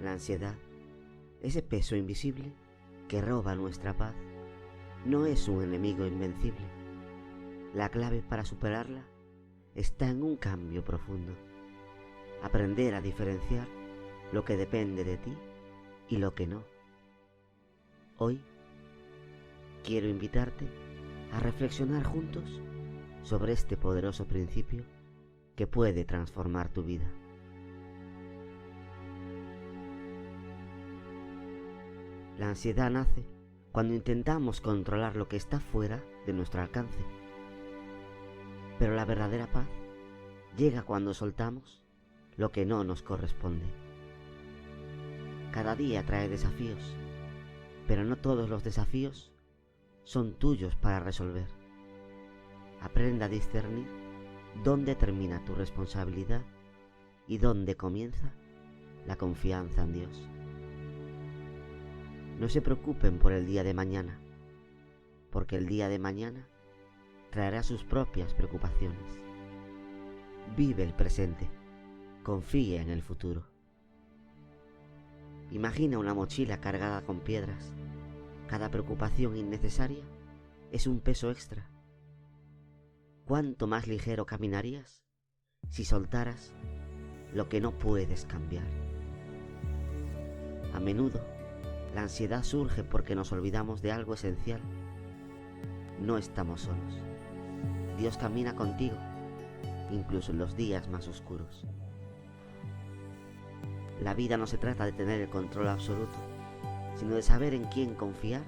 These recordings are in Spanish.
La ansiedad, ese peso invisible que roba nuestra paz, no es un enemigo invencible. La clave para superarla está en un cambio profundo. Aprender a diferenciar lo que depende de ti y lo que no. Hoy quiero invitarte a reflexionar juntos sobre este poderoso principio que puede transformar tu vida. La ansiedad nace cuando intentamos controlar lo que está fuera de nuestro alcance. Pero la verdadera paz llega cuando soltamos lo que no nos corresponde. Cada día trae desafíos, pero no todos los desafíos son tuyos para resolver. Aprenda a discernir dónde termina tu responsabilidad y dónde comienza la confianza en Dios. No se preocupen por el día de mañana, porque el día de mañana traerá sus propias preocupaciones. Vive el presente, confía en el futuro. Imagina una mochila cargada con piedras. Cada preocupación innecesaria es un peso extra. ¿Cuánto más ligero caminarías si soltaras lo que no puedes cambiar? A menudo, la ansiedad surge porque nos olvidamos de algo esencial. No estamos solos. Dios camina contigo, incluso en los días más oscuros. La vida no se trata de tener el control absoluto, sino de saber en quién confiar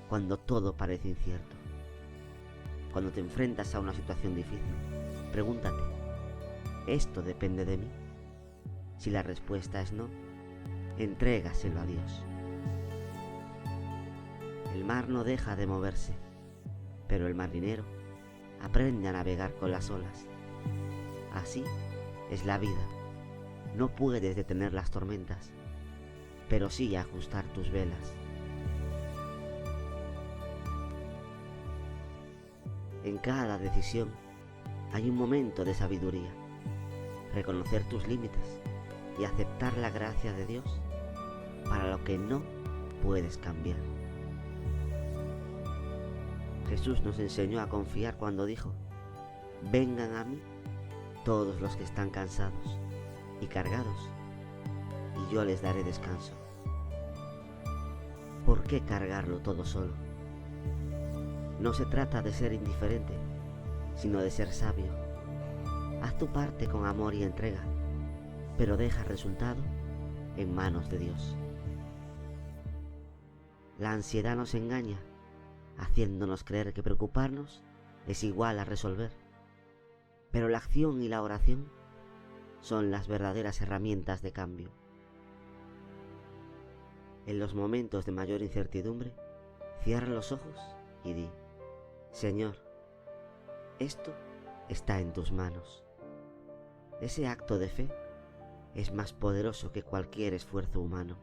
cuando todo parece incierto. Cuando te enfrentas a una situación difícil, pregúntate, ¿esto depende de mí? Si la respuesta es no, entrégaselo a Dios. El mar no deja de moverse, pero el marinero aprende a navegar con las olas. Así es la vida. No puedes detener las tormentas, pero sí ajustar tus velas. En cada decisión hay un momento de sabiduría. Reconocer tus límites y aceptar la gracia de Dios para lo que no puedes cambiar. Jesús nos enseñó a confiar cuando dijo: vengan a mí todos los que están cansados y cargados, y yo les daré descanso. ¿Por qué cargarlo todo solo? No se trata de ser indiferente, sino de ser sabio. Haz tu parte con amor y entrega, pero deja el resultado en manos de Dios. La ansiedad nos engaña, haciéndonos creer que preocuparnos es igual a resolver. Pero la acción y la oración son las verdaderas herramientas de cambio. En los momentos de mayor incertidumbre, cierra los ojos y di: Señor, esto está en tus manos. Ese acto de fe es más poderoso que cualquier esfuerzo humano.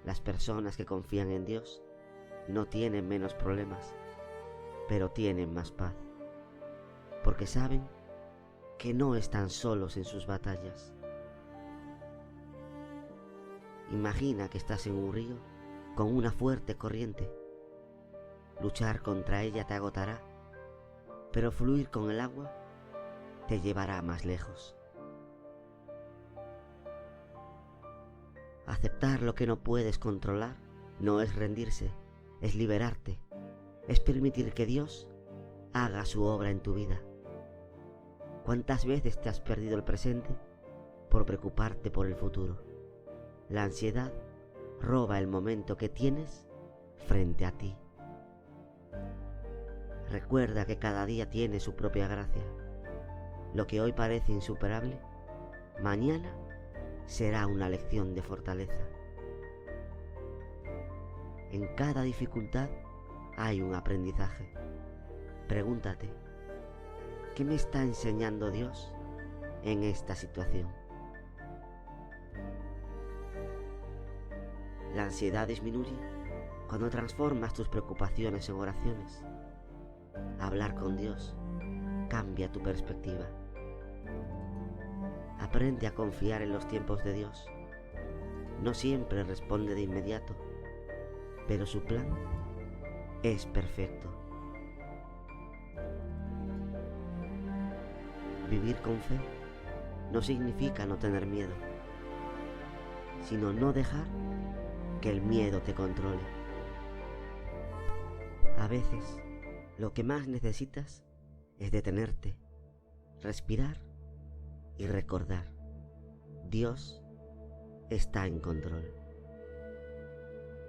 Las personas que confían en Dios no tienen menos problemas, pero tienen más paz, porque saben que no están solos en sus batallas. Imagina que estás en un río con una fuerte corriente. Luchar contra ella te agotará, pero fluir con el agua te llevará más lejos. Aceptar lo que no puedes controlar no es rendirse, es liberarte, es permitir que Dios haga su obra en tu vida. ¿Cuántas veces te has perdido el presente por preocuparte por el futuro? La ansiedad roba el momento que tienes frente a ti. Recuerda que cada día tiene su propia gracia. Lo que hoy parece insuperable, mañana será una lección de fortaleza. En cada dificultad hay un aprendizaje. Pregúntate, ¿qué me está enseñando Dios en esta situación? La ansiedad disminuye cuando transformas tus preocupaciones en oraciones. Hablar con Dios cambia tu perspectiva. Aprende a confiar en los tiempos de Dios. No siempre responde de inmediato, pero su plan es perfecto. Vivir con fe no significa no tener miedo, sino no dejar que el miedo te controle. A veces, lo que más necesitas es detenerte, respirar y recordar: Dios está en control.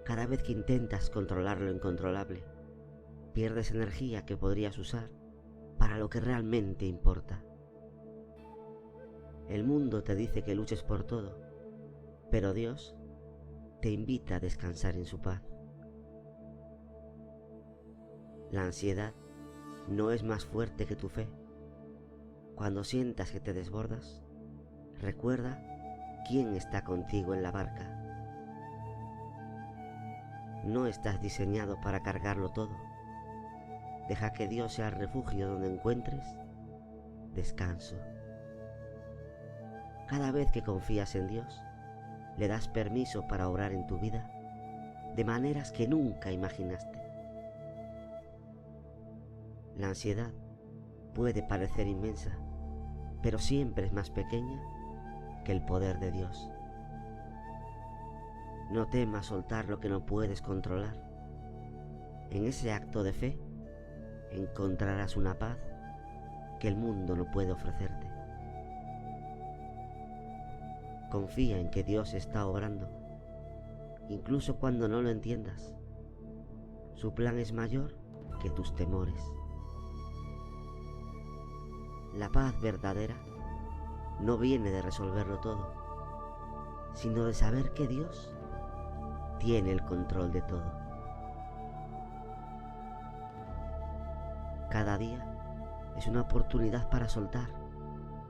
Cada vez que intentas controlar lo incontrolable, pierdes energía que podrías usar para lo que realmente importa. El mundo te dice que luches por todo, pero Dios te invita a descansar en su paz. La ansiedad no es más fuerte que tu fe. Cuando sientas que te desbordas, recuerda quién está contigo en la barca. No estás diseñado para cargarlo todo. Deja que Dios sea el refugio donde encuentres descanso. Cada vez que confías en Dios, le das permiso para obrar en tu vida de maneras que nunca imaginaste. La ansiedad puede parecer inmensa, pero siempre es más pequeña que el poder de Dios. No temas soltar lo que no puedes controlar. En ese acto de fe encontrarás una paz que el mundo no puede ofrecerte. Confía en que Dios está obrando, incluso cuando no lo entiendas. Su plan es mayor que tus temores. La paz verdadera no viene de resolverlo todo, sino de saber que Dios tiene el control de todo. Cada día es una oportunidad para soltar,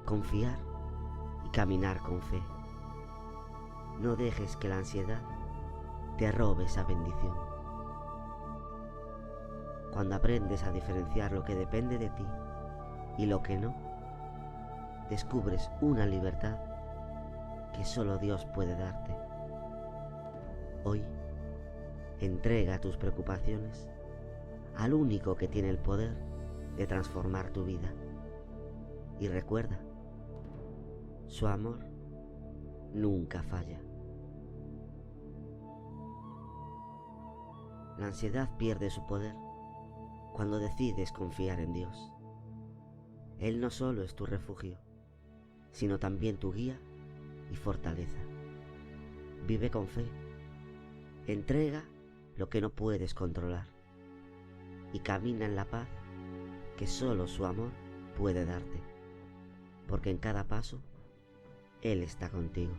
confiar y caminar con fe. No dejes que la ansiedad te robe esa bendición. Cuando aprendes a diferenciar lo que depende de ti y lo que no, descubres una libertad que solo Dios puede darte. Hoy, entrega tus preocupaciones al único que tiene el poder de transformar tu vida. Y recuerda, su amor nunca falla. La ansiedad pierde su poder cuando decides confiar en Dios. Él no solo es tu refugio, sino también tu guía y fortaleza. Vive con fe, entrega lo que no puedes controlar y camina en la paz que solo su amor puede darte, porque en cada paso Él está contigo.